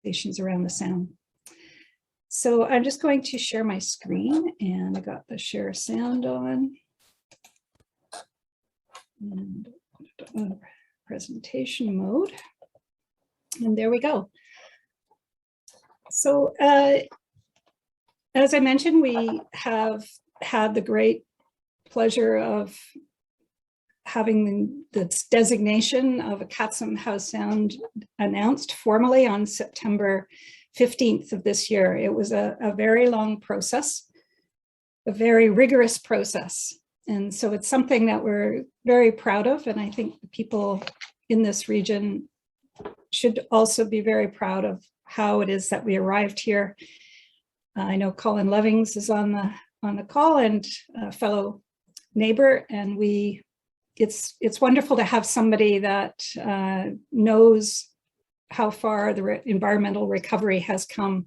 organizations around the Sound. So I'm just going to share my screen, and I got the share sound on. And on presentation mode. And there we go. So as I mentioned, we have had the great pleasure of having the designation of Acatsum Howe Sound announced formally on September 15th of this year. It was a very long process, a very rigorous process. And so it's something that we're very proud of. And I think the people in this region should also be very proud of how it is that we arrived here. I know Colin Lovings is on the call, and a fellow neighbor, and it's wonderful to have somebody that knows how far the environmental recovery has come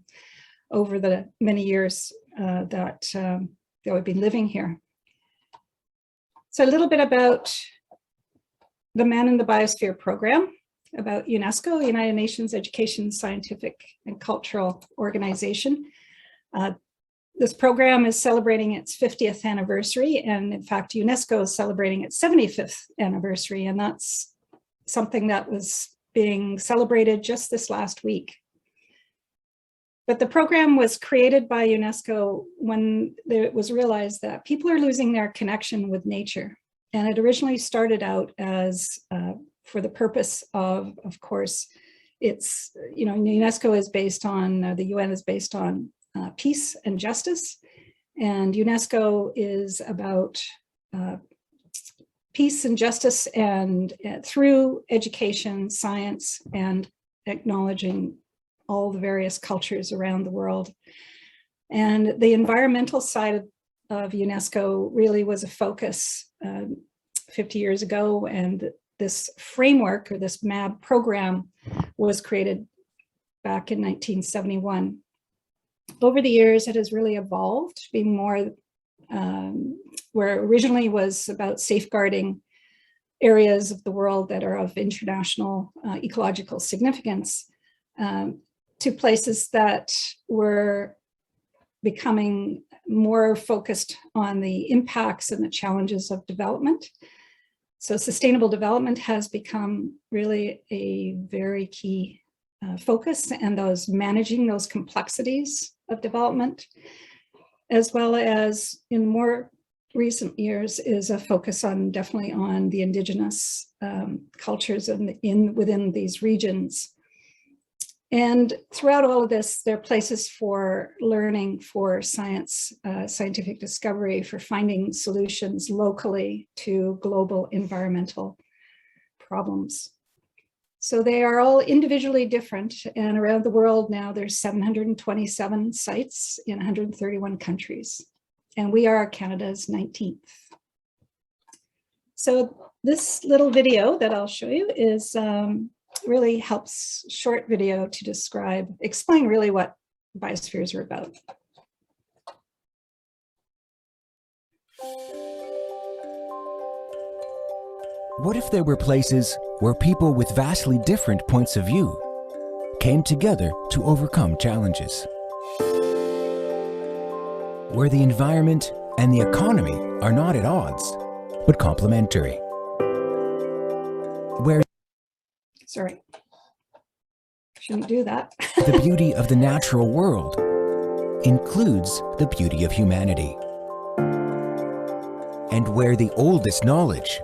over the many years that we've been living here. So a little bit about the Man in the Biosphere program, about UNESCO, United Nations Education, Scientific and Cultural Organization. This program is celebrating its 50th anniversary, and in fact, UNESCO is celebrating its 75th anniversary, and that's something that was being celebrated just this last week. But the program was created by UNESCO when it was realized that people are losing their connection with nature. And it originally started out as for the purpose of course, it's, UNESCO is based on, the UN is based on peace and justice. And UNESCO is about peace and justice, and through education, science, and acknowledging all the various cultures around the world. And the environmental side of UNESCO really was a focus 50 years ago, and this framework, or this MAB program, was created back in 1971. Over the years, it has really evolved to be more, where originally was about safeguarding areas of the world that are of international ecological significance, to places that were becoming more focused on the impacts and the challenges of development. So sustainable development has become really a very key focus, and managing those complexities of development, as well as in more recent years is a focus definitely on the indigenous cultures within these regions. And throughout all of this, there are places for learning, for scientific discovery, for finding solutions locally to global environmental problems. So they are all individually different, and around the world now there's 727 sites in 131 countries, and we are Canada's 19th. So this little video that I'll show you is really helps, short video to explain really what biospheres are about. What if there were places where people with vastly different points of view came together to overcome challenges? Where the environment and the economy are not at odds, but complementary. Where Sorry, shouldn't do that. the beauty of the natural world includes the beauty of humanity. And where the oldest knowledge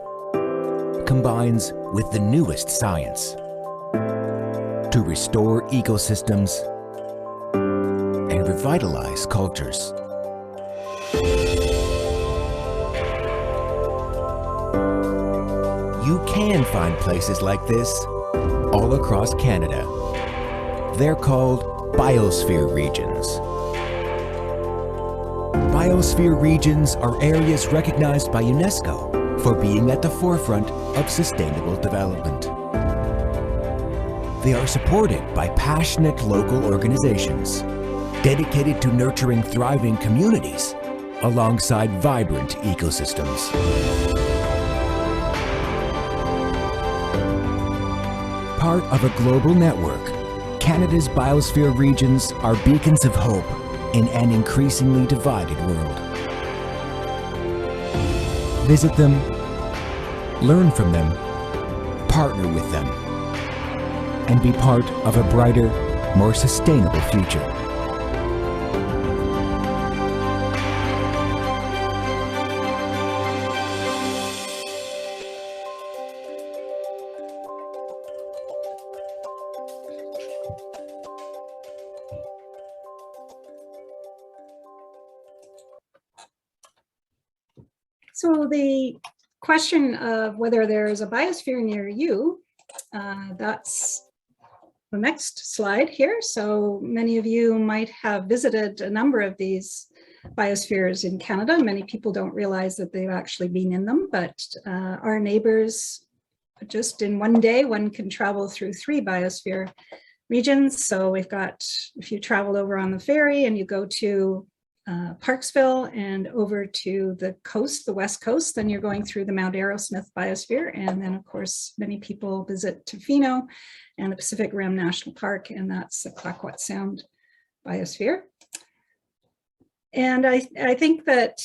combines with the newest science to restore ecosystems and revitalize cultures. You can find places like this all across Canada. They're called Biosphere regions. Biosphere regions are areas recognized by UNESCO for being at the forefront of sustainable development. They are supported by passionate local organizations dedicated to nurturing thriving communities alongside vibrant ecosystems. Part of a global network, Canada's biosphere regions are beacons of hope in an increasingly divided world. Visit them, learn from them, partner with them, and be part of a brighter, more sustainable future. So the question of whether there is a biosphere near you, that's the next slide here. So many of you might have visited a number of these biospheres in Canada. Many people don't realize that they've actually been in them, but our neighbors, just in one day, one can travel through 3 biosphere regions. So we've got, if you travel over on the ferry and you go to Parksville and over to the coast, the west coast, then you're going through the Mount Arrowsmith Biosphere. And then of course, many people visit Tofino and the Pacific Rim National Park, and that's the Howe Sound Biosphere. And I think that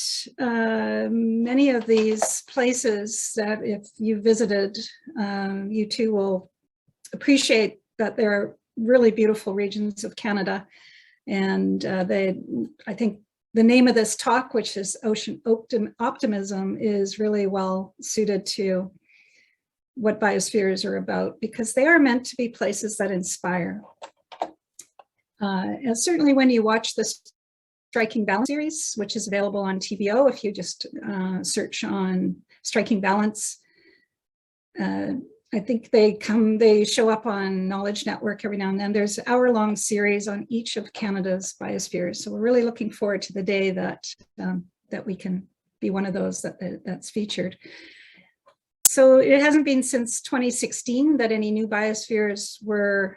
many of these places that if you visited, you too will appreciate that they're really beautiful regions of Canada. And I think the name of this talk, which is Ocean Optimism, is really well suited to what biospheres are about, because they are meant to be places that inspire. And certainly when you watch this Striking Balance series, which is available on TVO, if you just search on Striking Balance, I think they show up on Knowledge Network every now and then. There's an hour-long series on each of Canada's biospheres. So we're really looking forward to the day that that we can be one of those that's featured. So it hasn't been since 2016 that any new biospheres were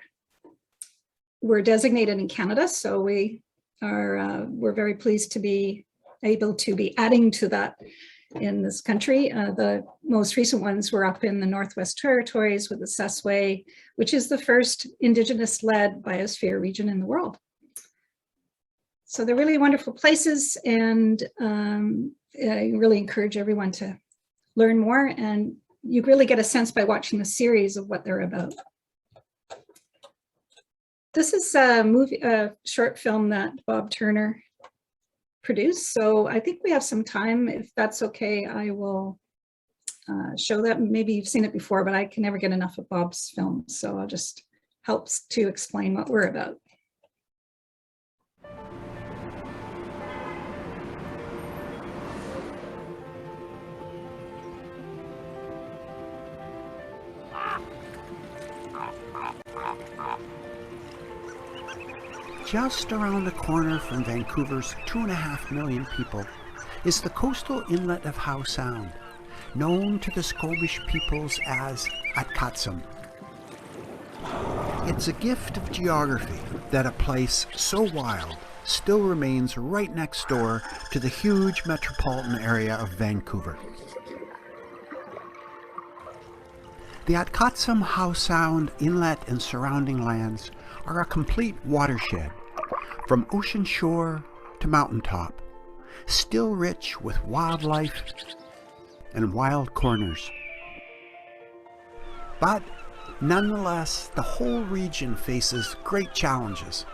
designated in Canada. So we're very pleased to be able to be adding to that in this country. The most recent ones were up in the Northwest Territories with the Seswe, which is the first Indigenous-led biosphere region in the world. So they're really wonderful places, and I really encourage everyone to learn more, and you really get a sense by watching the series of what they're about. This is a short film that Bob Turner produced. So I think we have some time. If that's okay, I will show that. Maybe you've seen it before, but I can never get enough of Bob's films. So I'll just help to explain what we're about. Just around the corner from Vancouver's 2.5 million people is the coastal inlet of Howe Sound, known to the Squamish peoples as Atkatsum. It's a gift of geography that a place so wild still remains right next door to the huge metropolitan area of Vancouver. The Atkatsum Howe Sound inlet and surrounding lands are a complete watershed, from ocean shore to mountaintop, still rich with wildlife and wild corners. But nonetheless, the whole region faces great challenges.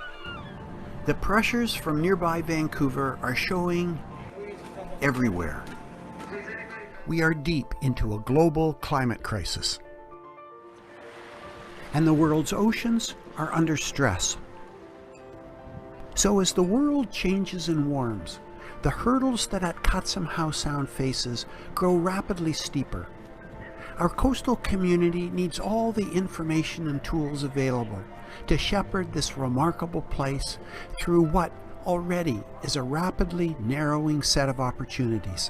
The pressures from nearby Vancouver are showing everywhere. We are deep into a global climate crisis, and the world's oceans are under stress. So as the world changes and warms, the hurdles that Atkatsum Howe Sound faces grow rapidly steeper. Our coastal community needs all the information and tools available to shepherd this remarkable place through what already is a rapidly narrowing set of opportunities.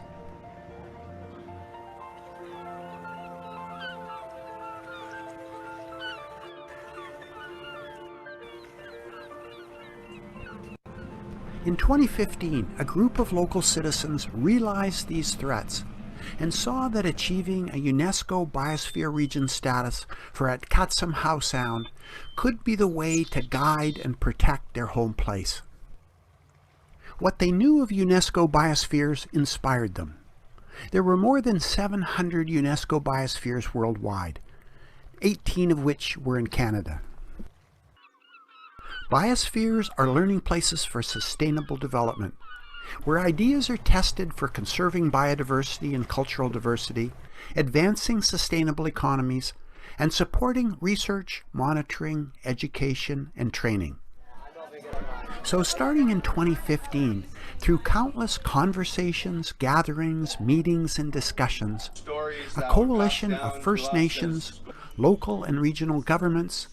In 2015, a group of local citizens realized these threats and saw that achieving a UNESCO Biosphere region status for Howe Sound could be the way to guide and protect their home place. What they knew of UNESCO biospheres inspired them. There were more than 700 UNESCO biospheres worldwide, 18 of which were in Canada. Biospheres are learning places for sustainable development, where ideas are tested for conserving biodiversity and cultural diversity, advancing sustainable economies, and supporting research, monitoring, education, and training. So starting in 2015, through countless conversations, gatherings, meetings, and discussions, a coalition of First Nations, local and regional governments,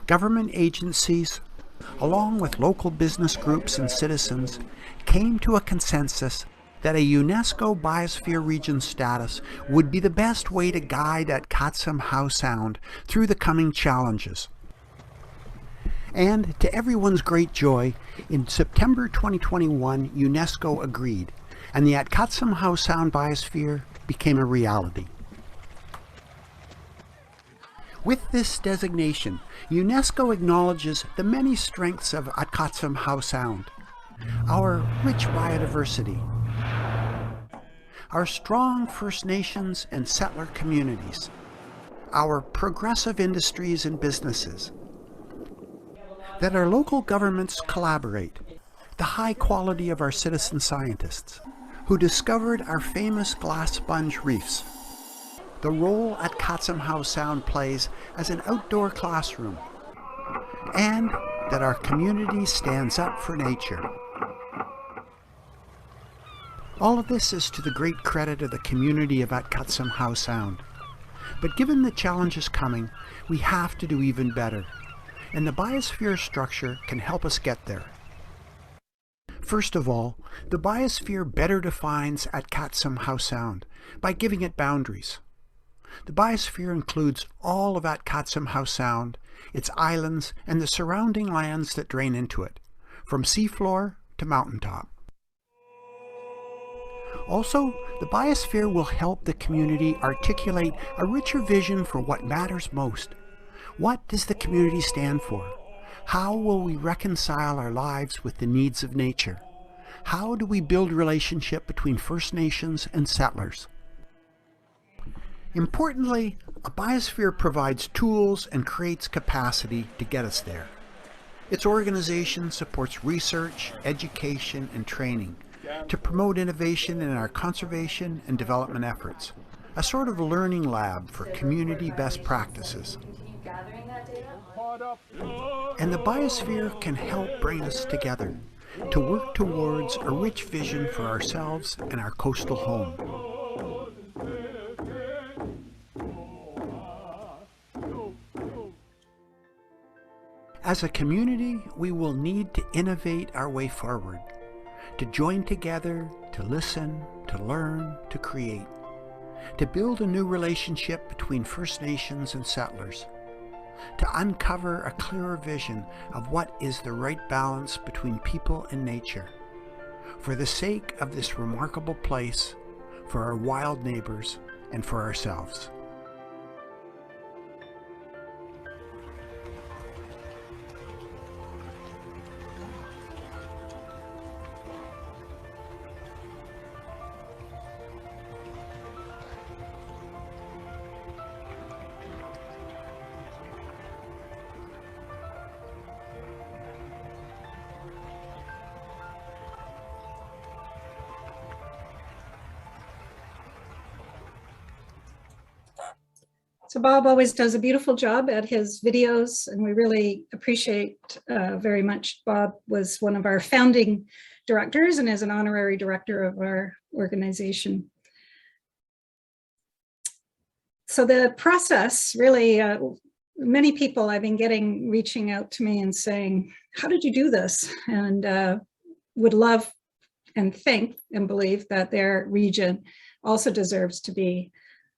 government agencies, along with local business groups and citizens, came to a consensus that a UNESCO Biosphere region status would be the best way to guide Howe Sound through the coming challenges. And to everyone's great joy, in September 2021, UNESCO agreed, and the Howe Sound Biosphere became a reality. With this designation, UNESCO acknowledges the many strengths of Howe Sound, our rich biodiversity, our strong First Nations and settler communities, our progressive industries and businesses, that our local governments collaborate, the high quality of our citizen scientists, who discovered our famous glass sponge reefs, the role Howe Sound plays as an outdoor classroom, and that our community stands up for nature. All of this is to the great credit of the community of Howe Sound. But given the challenges coming, we have to do even better, and the biosphere structure can help us get there. First of all, the biosphere better defines Howe Sound by giving it boundaries. The biosphere includes all of Howe Sound, its islands, and the surrounding lands that drain into it, from seafloor to mountaintop. Also, the biosphere will help the community articulate a richer vision for what matters most. What does the community stand for? How will we reconcile our lives with the needs of nature? How do we build relationship between First Nations and settlers? Importantly, a biosphere provides tools and creates capacity to get us there. Its organization supports research, education, and training to promote innovation in our conservation and development efforts, a sort of learning lab for community best practices. And the biosphere can help bring us together to work towards a rich vision for ourselves and our coastal home. As a community, we will need to innovate our way forward, to join together, to listen, to learn, to create, to build a new relationship between First Nations and settlers, to uncover a clearer vision of what is the right balance between people and nature, for the sake of this remarkable place, for our wild neighbors, and for ourselves. So Bob always does a beautiful job at his videos, and we really appreciate very much. Bob was one of our founding directors and is an honorary director of our organization. So the process really, many people I've been reaching out to me and saying, how did you do this? And would love and think and believe that their region also deserves to be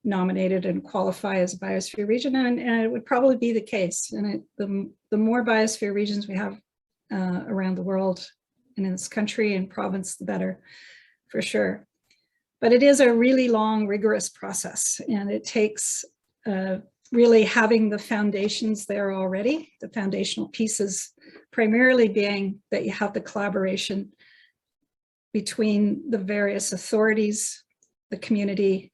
nominated and qualify as a biosphere region, and it would probably be the case. And the more biosphere regions we have around the world and in this country and province, the better, for sure. But it is a really long, rigorous process, and it takes really having the foundations there already, the foundational pieces primarily being that you have the collaboration between the various authorities, the community,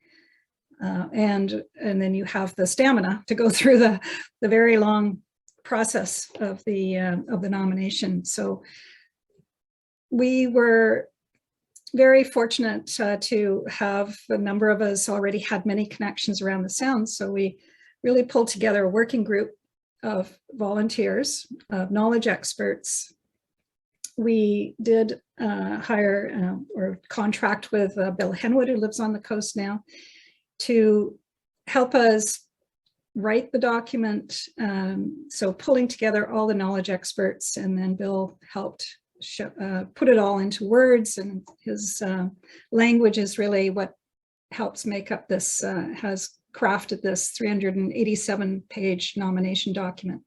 and then you have the stamina to go through the very long process of the nomination. So we were very fortunate to have a number of us already had many connections around the Sound. So we really pulled together a working group of volunteers, of knowledge experts. We did hire or contract with Bill Henwood, who lives on the coast now, to help us write the document. So pulling together all the knowledge experts, and then Bill helped put it all into words, and his language is really what helps make up this, has crafted this 387-page nomination document.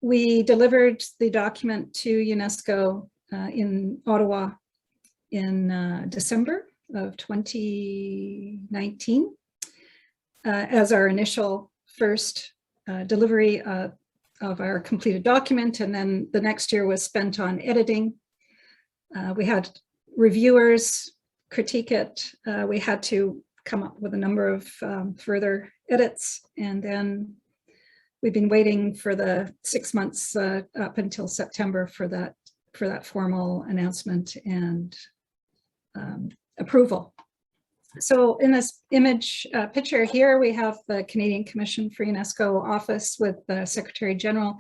We delivered the document to UNESCO in Ottawa in December of 2019 as our initial first delivery of our completed document, and then the next year was spent on editing. We had reviewers critique it. We had to come up with a number of further edits, and then we've been waiting for the 6 months up until September for that formal announcement and approval. So in this image picture here, we have the Canadian Commission for UNESCO office with the Secretary General,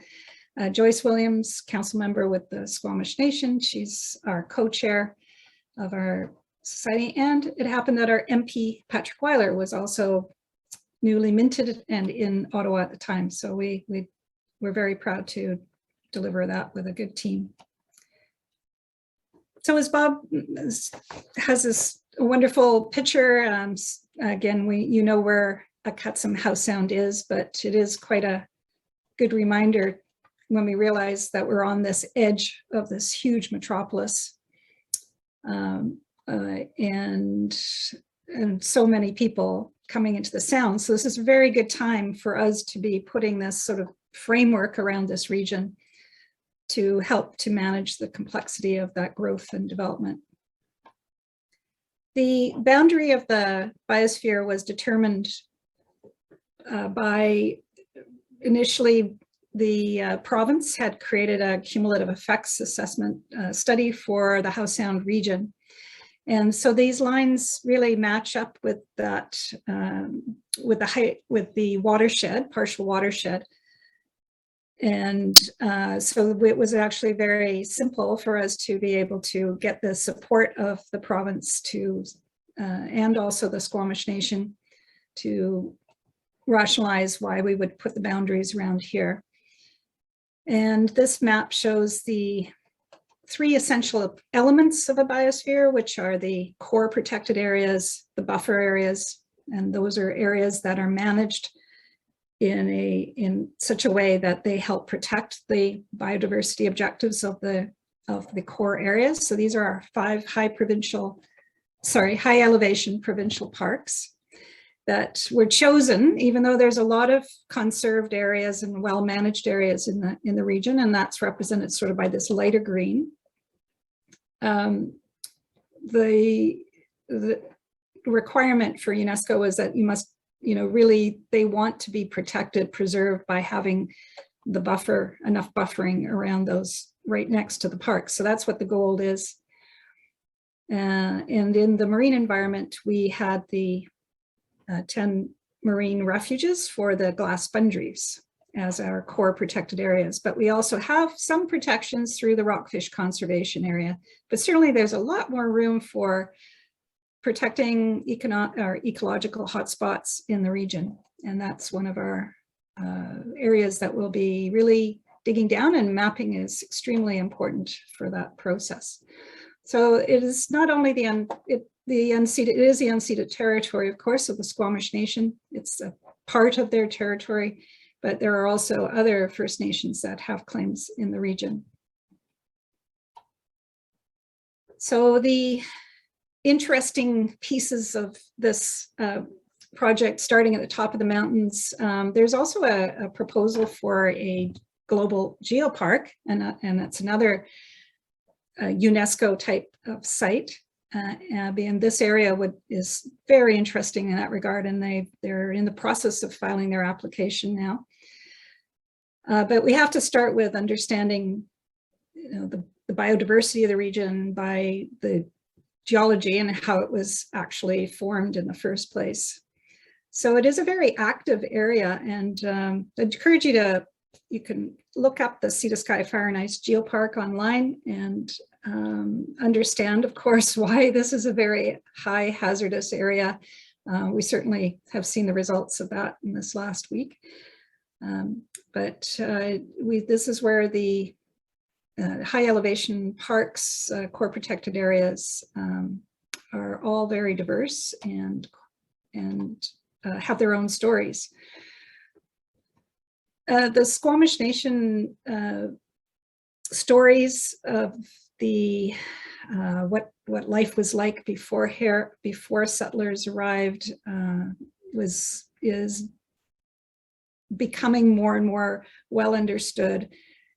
Joyce Williams, council member with the Squamish Nation. She's our co-chair of our society. And it happened that our MP, Patrick Weiler, was also newly minted and in Ottawa at the time. So we're very proud to deliver that with a good team. So as Bob has this wonderful picture, again, you know where Howe Sound is, but it is quite a good reminder when we realize that we're on this edge of this huge metropolis, and so many people coming into the Sound. So this is a very good time for us to be putting this sort of framework around this region to help to manage the complexity of that growth and development. The boundary of the biosphere was determined by, initially, the province had created a cumulative effects assessment study for the Howe Sound region. And so these lines really match up with that, with the watershed, partial watershed. And so it was actually very simple for us to be able to get the support of the province to, and also the Squamish Nation, to rationalize why we would put the boundaries around here. And this map shows the 3 essential elements of a biosphere, which are the core protected areas, the buffer areas, and those are areas that are managed in such a way that they help protect the biodiversity objectives of the core areas. So these are our 5 high elevation provincial parks that were chosen, even though there's a lot of conserved areas and well-managed areas in the region, and that's represented sort of by this lighter green. The requirement for UNESCO is that you must, really, they want to be protected, preserved by having the buffer, enough buffering around those right next to the park. So that's what the goal is. And in the marine environment, we had the 10 marine refuges for the glass sponge reefs as our core protected areas. But we also have some protections through the rockfish conservation area. But certainly there's a lot more room for protecting ecological hotspots in the region. And that's one of our areas that we'll be really digging down, and mapping is extremely important for that process. So it is not only it is the unceded territory, of course, of the Squamish Nation. It's a part of their territory, but there are also other First Nations that have claims in the region. So interesting pieces of this project starting at the top of the mountains. There's also a proposal for a global geopark, and that's another UNESCO type of site. And this area is very interesting in that regard, and they're in the process of filing their application now. But we have to start with understanding, the biodiversity of the region by the geology and how it was actually formed in the first place. So it is a very active area, and I encourage you can look up the Sea to Sky Fire and Ice Geopark online and understand, of course, why this is a very high hazardous area. We certainly have seen the results of that in this last week. But this is where the high elevation parks, core protected areas are all very diverse and have their own stories. The Squamish Nation stories of the what life was like before settlers arrived is becoming more and more well understood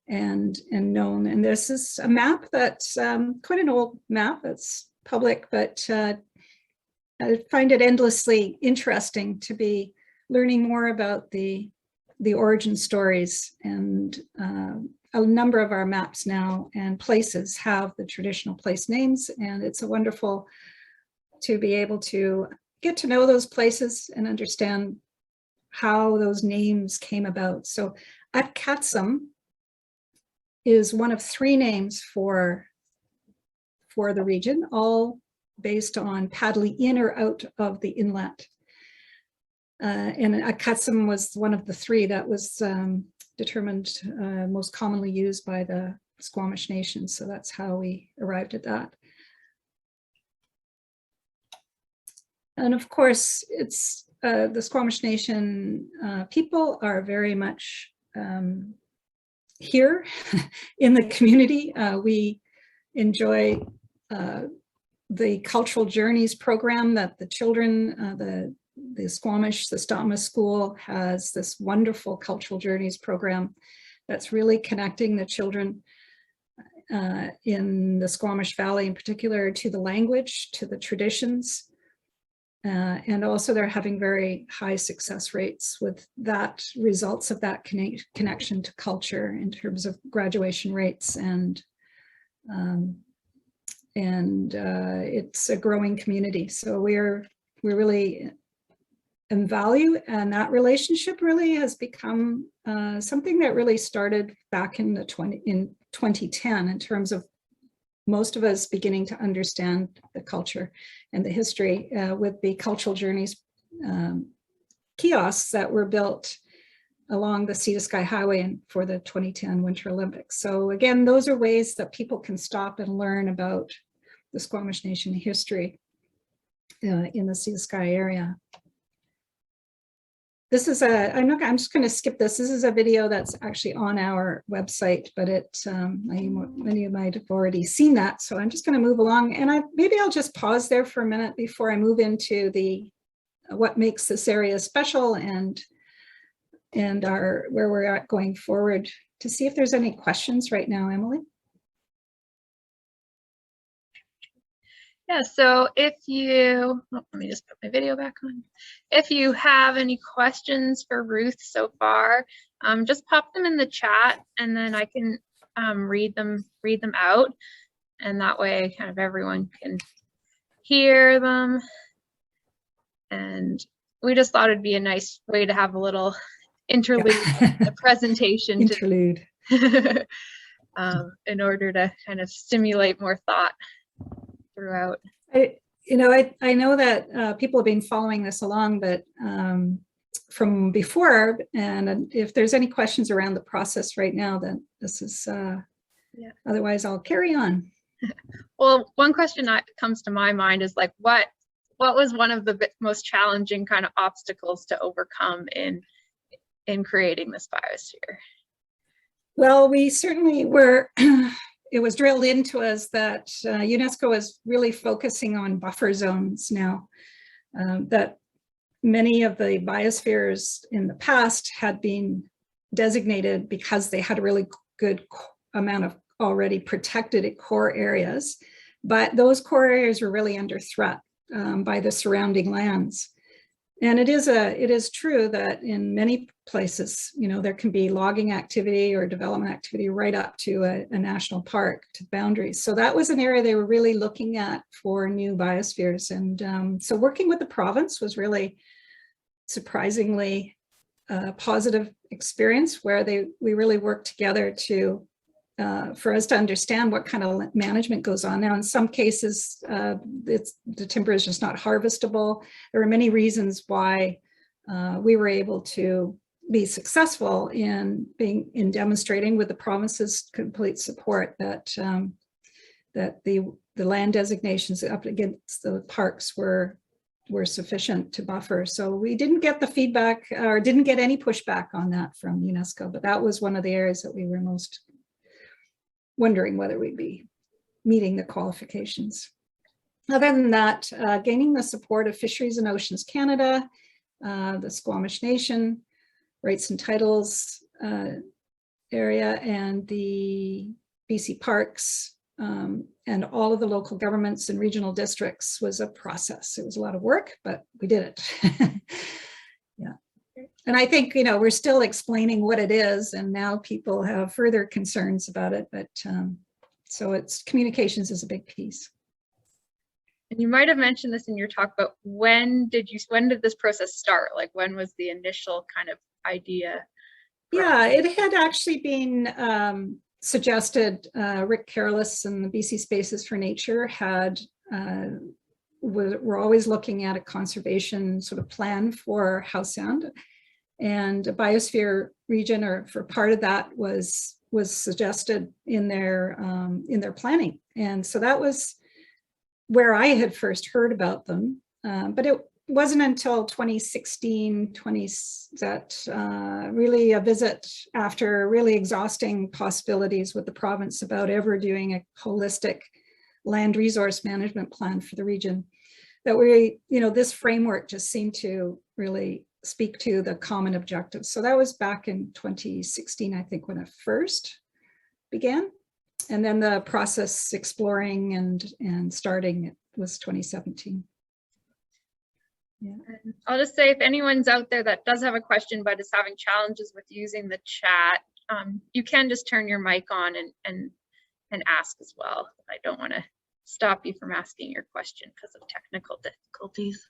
and known. And this is a map that's quite an old map that's public, but I find it endlessly interesting to be learning more about the origin stories. And a number of our maps now and places have the traditional place names, and it's wonderful to be able to get to know those places and understand how those names came about. So Atkatsum is one of 3 names for the region, all based on paddling in or out of the inlet. And Atkatsum was one of the 3 that was determined most commonly used by the Squamish Nation. So that's how we arrived at that. And of course, it's the Squamish Nation people are very much here in the community. We enjoy the Cultural Journeys program that the children, the Squamish, the Stotma School has this wonderful Cultural Journeys program that's really connecting the children in the Squamish Valley in particular to the language, to the traditions. And also they're having very high success rates with that, results of that connection to culture in terms of graduation rates, and it's a growing community. So we're really in value, and that relationship really has become something that really started back in 2010 in terms of most of us beginning to understand the culture and the history with the Cultural Journeys kiosks that were built along the Sea to Sky Highway and for the 2010 Winter Olympics. So again, those are ways that people can stop and learn about the Squamish Nation history in the Sea to Sky area. This is I'm just going to skip this. This is a video that's actually on our website, but many of you might have already seen that. So I'm just going to move along, and maybe I'll just pause there for a minute before I move into what makes this area special and where we're at going forward, to see if there's any questions right now, Emily. Yeah, so if you, let me just put my video back on. If you have any questions for Ruth so far, just pop them in the chat, and then I can read them out, and that way kind of everyone can hear them. And we just thought it'd be a nice way to have a little interlude, a presentation interlude, in order to kind of stimulate more thought throughout. I know that people have been following this along, but from before, and if there's any questions around the process right now, then this is, yeah. Otherwise I'll carry on. Well, one question that comes to my mind is like, what was one of the most challenging kind of obstacles to overcome in creating this biosphere? Well, we certainly were it was drilled into us that UNESCO is really focusing on buffer zones now, that many of the biospheres in the past had been designated because they had a really good amount of already protected core areas, but those core areas were really under threat by the surrounding lands. And it is true that in many places, you know, there can be logging activity or development activity right up to a national park, to boundaries. So that was an area they were really looking at for new biospheres. And so working with the province was really surprisingly positive experience, where we really worked together to for us to understand what kind of management goes on. Now, in some cases, the timber is just not harvestable. There are many reasons why we were able to be successful in demonstrating with the province's complete support that that the land designations up against the parks were sufficient to buffer. So we didn't get the feedback, or didn't get any pushback on that from UNESCO, but that was one of the areas that we were most wondering whether we'd be meeting the qualifications. Other than that, gaining the support of Fisheries and Oceans Canada, the Squamish Nation, Rights and Titles area, and the BC Parks, and all of the local governments and regional districts was a process. It was a lot of work, but we did it. Yeah. And I think, you know, we're still explaining what it is, and now people have further concerns about it, but so it's communications is a big piece. And you might have mentioned this in your talk, but when did this process start? Like, when was the initial kind of idea? Yeah, it had actually been suggested. Rick Careless and the BC Spaces for Nature were always looking at a conservation sort of plan for Howe Sound, and a biosphere region, or for part of that, was suggested in their planning. And so that was where I had first heard about them, but it wasn't until 2016, that really a visit after really exhausting possibilities with the province about ever doing a holistic land resource management plan for the region, that this framework just seemed to really speak to the common objectives. So that was back in 2016, I think, when it first began. And then the process exploring and starting it was 2017. Yeah. And I'll just say, if anyone's out there that does have a question but is having challenges with using the chat, you can just turn your mic on and ask as well. I don't want to stop you from asking your question because of technical difficulties.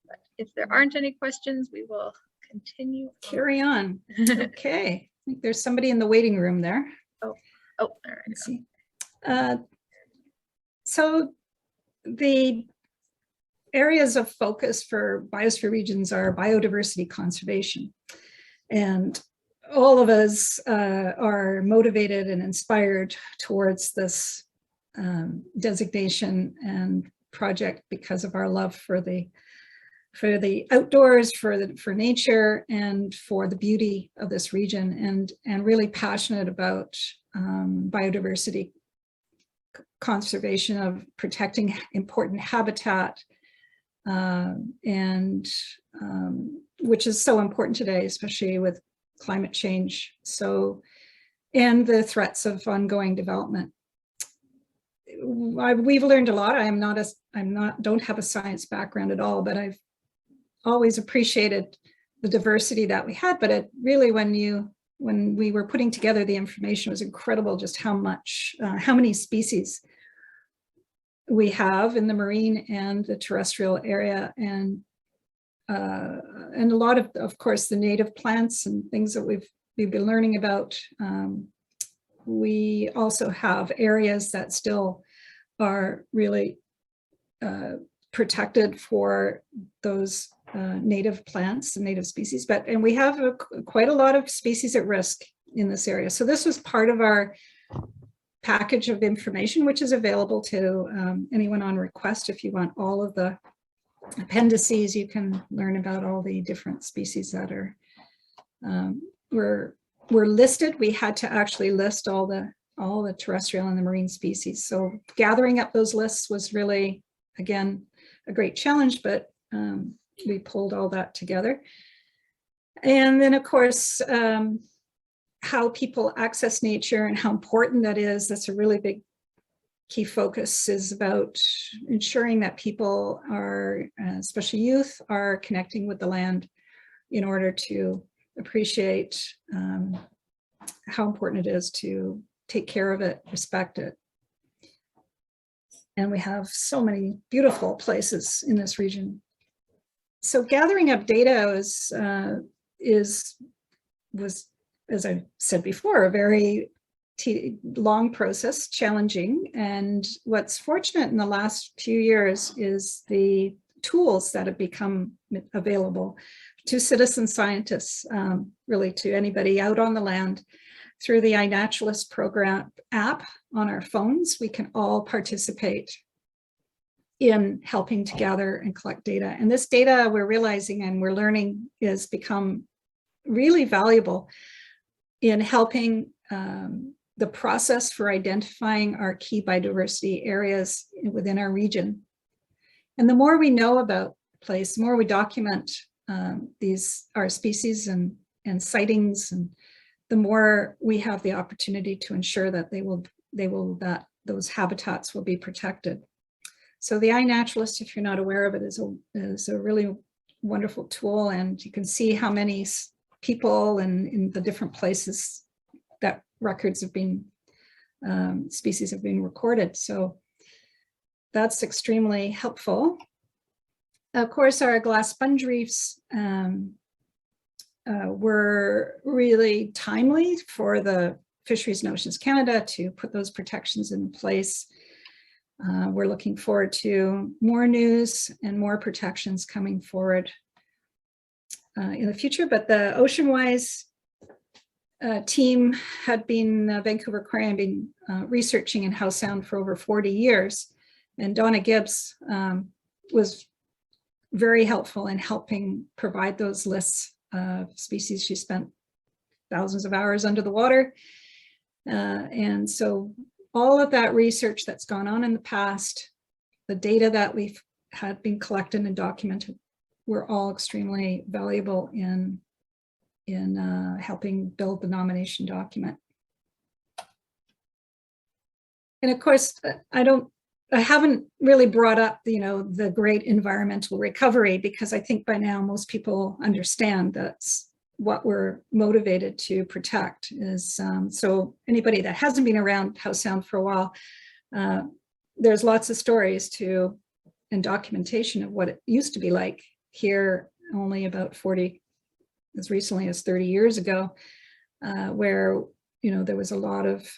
But if there aren't any questions, we will continue. Carry on. Okay. I think there's somebody in the waiting room there. Oh, all right. Let's see. So the areas of focus for biosphere regions are biodiversity conservation. And all of us are motivated and inspired towards this designation and project because of our love for the outdoors, for nature, and for the beauty of this region, and really passionate about biodiversity conservation, of protecting important habitat, and which is so important today, especially with climate change. So, and the threats of ongoing development. We've learned a lot. Don't have a science background at all, but I've always appreciated the diversity that we had. But it really, when we were putting together the information, it was incredible just how many species we have in the marine and the terrestrial area, and a lot of course, the native plants and things that we've been learning about. We also have areas that still are really protected for those native plants and native species, and we have quite a lot of species at risk in this area. So this was part of our package of information, which is available to anyone on request. If you want all of the appendices, you can learn about all the different species that are were were listed. We had to actually list all the terrestrial and the marine species. So gathering up those lists was really, again, a great challenge, but we pulled all that together. And then, of course, how people access nature and how important that is, that's a really big key focus, is about ensuring that people are, especially youth, are connecting with the land in order to appreciate how important it is to take care of it, respect it. And we have so many beautiful places in this region. So gathering up data was, as I said before, a very long process, challenging. And what's fortunate in the last few years is the tools that have become available to citizen scientists, really to anybody out on the land. Through the iNaturalist program app on our phones, we can all participate in helping to gather and collect data. And this data, we're realizing and we're learning, is become really valuable in helping the process for identifying our key biodiversity areas within our region. And the more we know about the place, the more we document our species and sightings, and the more we have the opportunity to ensure that that those habitats will be protected. So the iNaturalist, if you're not aware of it, is a really wonderful tool, and you can see how many people and in the different places that records have been, species have been recorded. So that's extremely helpful. Of course, our glass sponge reefs were really timely for the Fisheries and Oceans Canada to put those protections in place. We're looking forward to more news and more protections coming forward in the future. But the OceanWise team had been, Vancouver Aquarium, been researching in Howe Sound for over 40 years. And Donna Gibbs was very helpful in helping provide those lists of species. She spent thousands of hours under the water. And so all of that research that's gone on in the past, the data that we've had been collected and documented, were all extremely valuable in helping build the nomination document. And of course, I haven't really brought up, the great environmental recovery, because I think by now most people understand that's what we're motivated to protect. Is so anybody that hasn't been around Howe Sound for a while, there's lots of stories and documentation of what it used to be like here only about 40, as recently as 30 years ago, where there was a lot of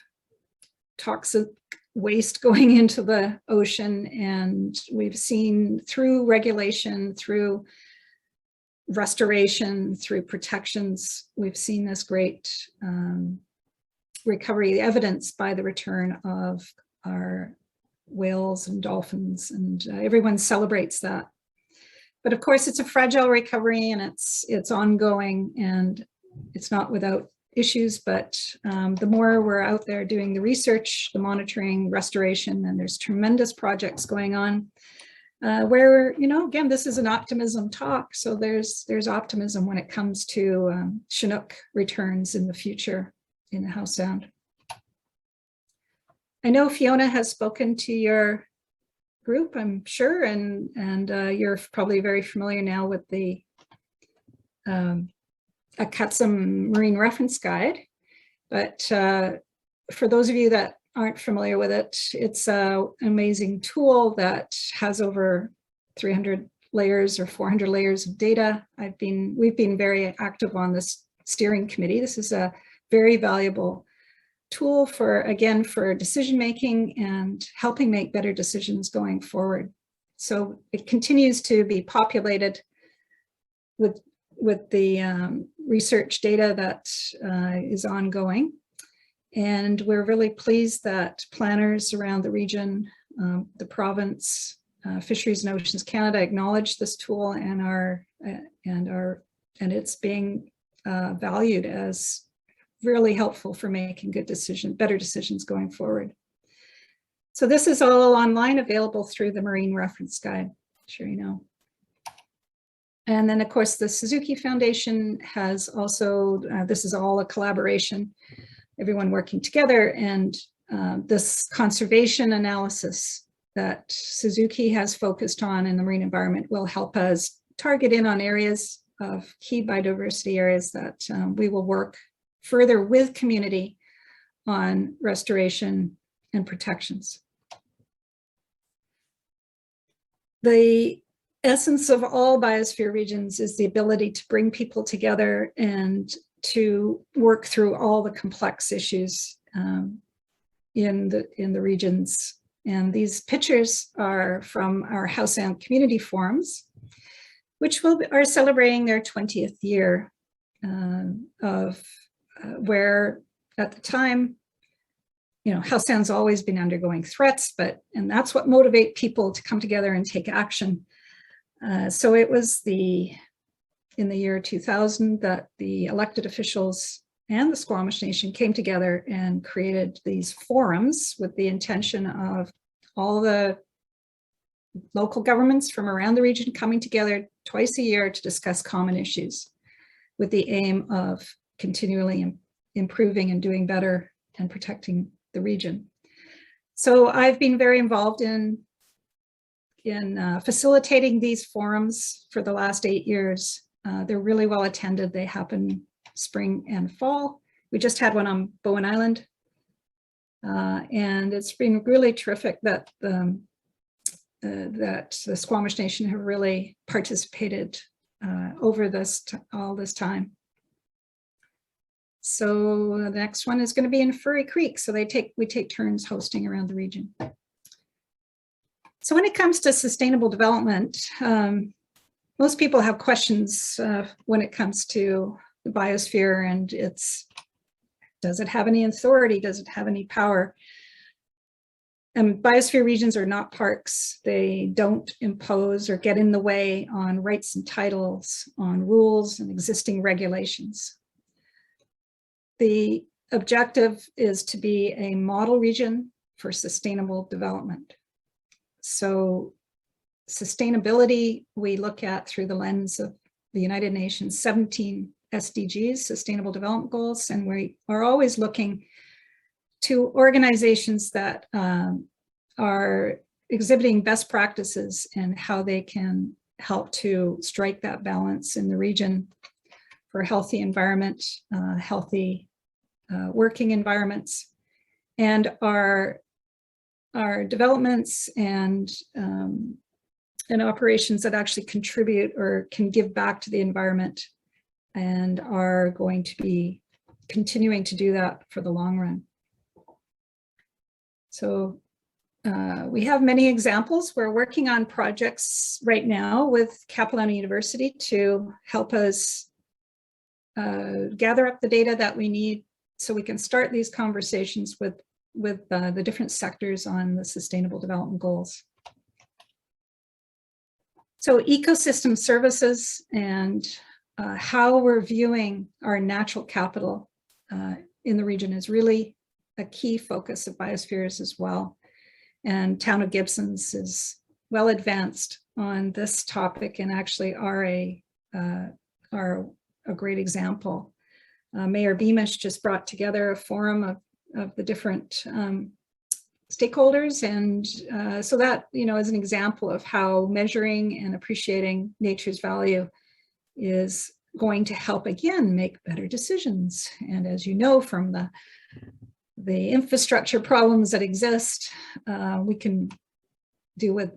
toxic waste going into the ocean. And we've seen through regulation, through restoration, through protections, we've seen this great recovery, evidenced by the return of our whales and dolphins, and everyone celebrates that. But of course, it's a fragile recovery, and it's ongoing, and it's not without issues. But the more we're out there doing the research, the monitoring, restoration, and there's tremendous projects going on where, again, this is an optimism talk. So there's optimism when it comes to Chinook returns in the future in the Howe Sound. I know Fiona has spoken to your group, I'm sure, and you're probably very familiar now with the Akutsum Marine Reference Guide. But for those of you that aren't familiar with it, it's an amazing tool that has over 300 layers or 400 layers of data. We've been very active on this steering committee. This is a very valuable tool for decision making and helping make better decisions going forward. So it continues to be populated with the research data that is ongoing. And we're really pleased that planners around the region, the province, Fisheries and Oceans Canada acknowledge this tool and it's being valued as really helpful for making better decisions going forward. So this is all online, available through the Marine Reference Guide, I'm sure you know. And then of course the Suzuki Foundation has also, this is all a collaboration, everyone working together, and this conservation analysis that Suzuki has focused on in the marine environment will help us target in on areas of key biodiversity areas that we will work further with community on restoration and protections. The essence of all biosphere regions is the ability to bring people together and to work through all the complex issues in the regions. And these pictures are from our Howe Sound community forums, which are celebrating their 20th year where at the time, you know, Howe Sound's always been undergoing threats, and that's what motivate people to come together and take action. So it was in the year 2000 that the elected officials and the Squamish Nation came together and created these forums with the intention of all the local governments from around the region coming together twice a year to discuss common issues with the aim of continually improving and doing better and protecting the region. So I've been very involved in facilitating these forums for the last 8 years. They're really well attended. They happen spring and fall. We just had one on Bowen Island. And it's been really terrific that the Squamish Nation have really participated over all this time. So the next one is going to be in Furry Creek. So we take turns hosting around the region. So when it comes to sustainable development, most people have questions when it comes to the biosphere and does it have any authority? Does it have any power? And biosphere regions are not parks. They don't impose or get in the way on rights and titles, on rules and existing regulations. The objective is to be a model region for sustainable development. So sustainability, we look at through the lens of the United Nations 17 SDGs, Sustainable Development Goals, and we are always looking to organizations that are exhibiting best practices and how they can help to strike that balance in the region for healthy environment, healthy working environments, and our developments and operations that actually contribute or can give back to the environment and are going to be continuing to do that for the long run. So we have many examples. We're working on projects right now with Capilano University to help us gather up the data that we need so we can start these conversations with the different sectors on the Sustainable Development Goals. So ecosystem services and how we're viewing our natural capital in the region is really a key focus of Biospheres as well. And Town of Gibson's is well advanced on this topic and actually are a great example. Mayor Beamish just brought together a forum of the different stakeholders, and so that, you know, is an example of how measuring and appreciating nature's value is going to help, again, make better decisions. And as you know from the infrastructure problems that exist, we can do with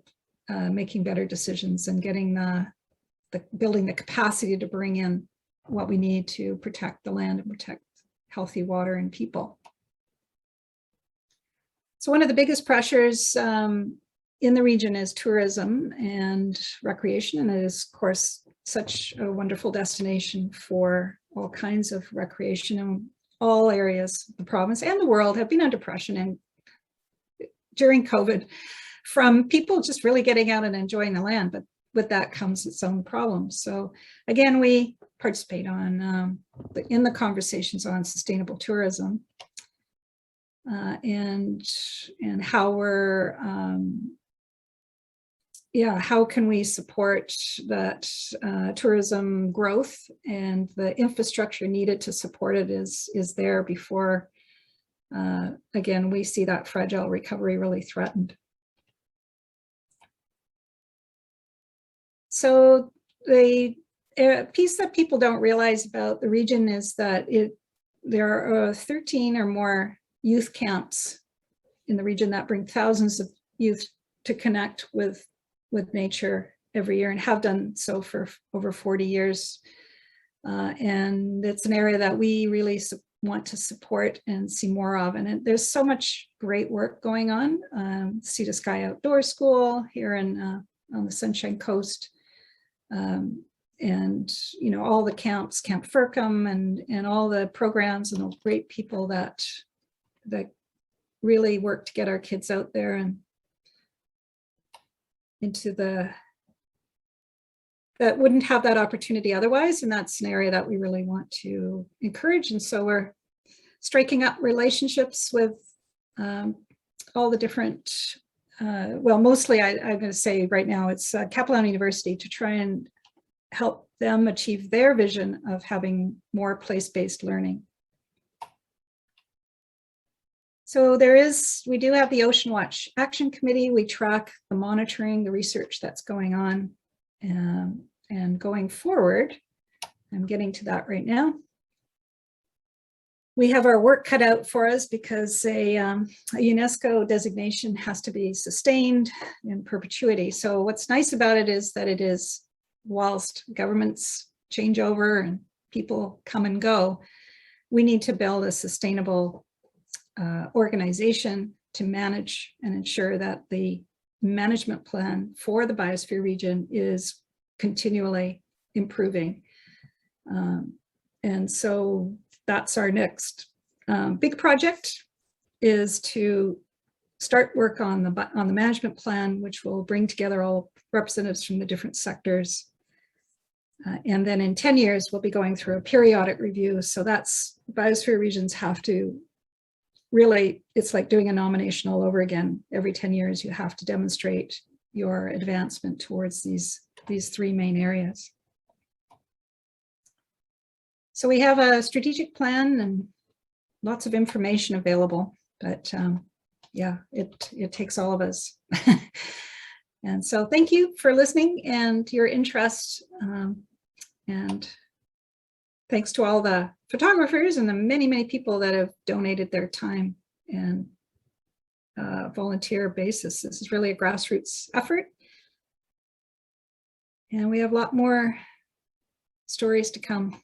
making better decisions and getting building the capacity to bring in what we need to protect the land and protect healthy water and people. So one of the biggest pressures in the region is tourism and recreation, and it is, of course, such a wonderful destination for all kinds of recreation, and all areas of the province and the world have been under pressure and during COVID from people just really getting out and enjoying the land, but with that comes its own problems. So again, we participate on in the conversations on sustainable tourism, and how we're how can we support that tourism growth, and the infrastructure needed to support it is there before, again, we see that fragile recovery really threatened. So the piece that people don't realize about the region is that there are 13 or more youth camps in the region that bring thousands of youth to connect with nature every year, and have done so for over 40 years. And it's an area that we really want to support and see more of. And there's so much great work going on. Sea to Sky Outdoor School here on the Sunshine Coast. And, you know, all the camps, Camp Firkham, and all the programs and those great people that really work to get our kids out there and into that wouldn't have that opportunity otherwise. And that's an area that we really want to encourage. And so we're striking up relationships with all the different, well, mostly I'm going to say right now it's Capilano University, to try and help them achieve their vision of having more place-based learning. So we do have the Ocean Watch Action Committee. We track the monitoring, the research that's going on, and going forward, I'm getting to that right now. We have our work cut out for us because a UNESCO designation has to be sustained in perpetuity. So what's nice about it is that it is, whilst governments change over and people come and go, we need to build a sustainable organization to manage and ensure that the management plan for the biosphere region is continually improving. And so that's our next big project, is to start work on the management plan, which will bring together all representatives from the different sectors. And then in 10 years, we'll be going through a periodic review. So that's, biosphere regions have to really, it's like doing a nomination all over again. Every 10 years, you have to demonstrate your advancement towards these three main areas. So we have a strategic plan and lots of information available, but yeah, it takes all of us. And so thank you for listening and your interest. And thanks to all the photographers and the many, many people that have donated their time and volunteer basis. This is really a grassroots effort. And we have a lot more stories to come.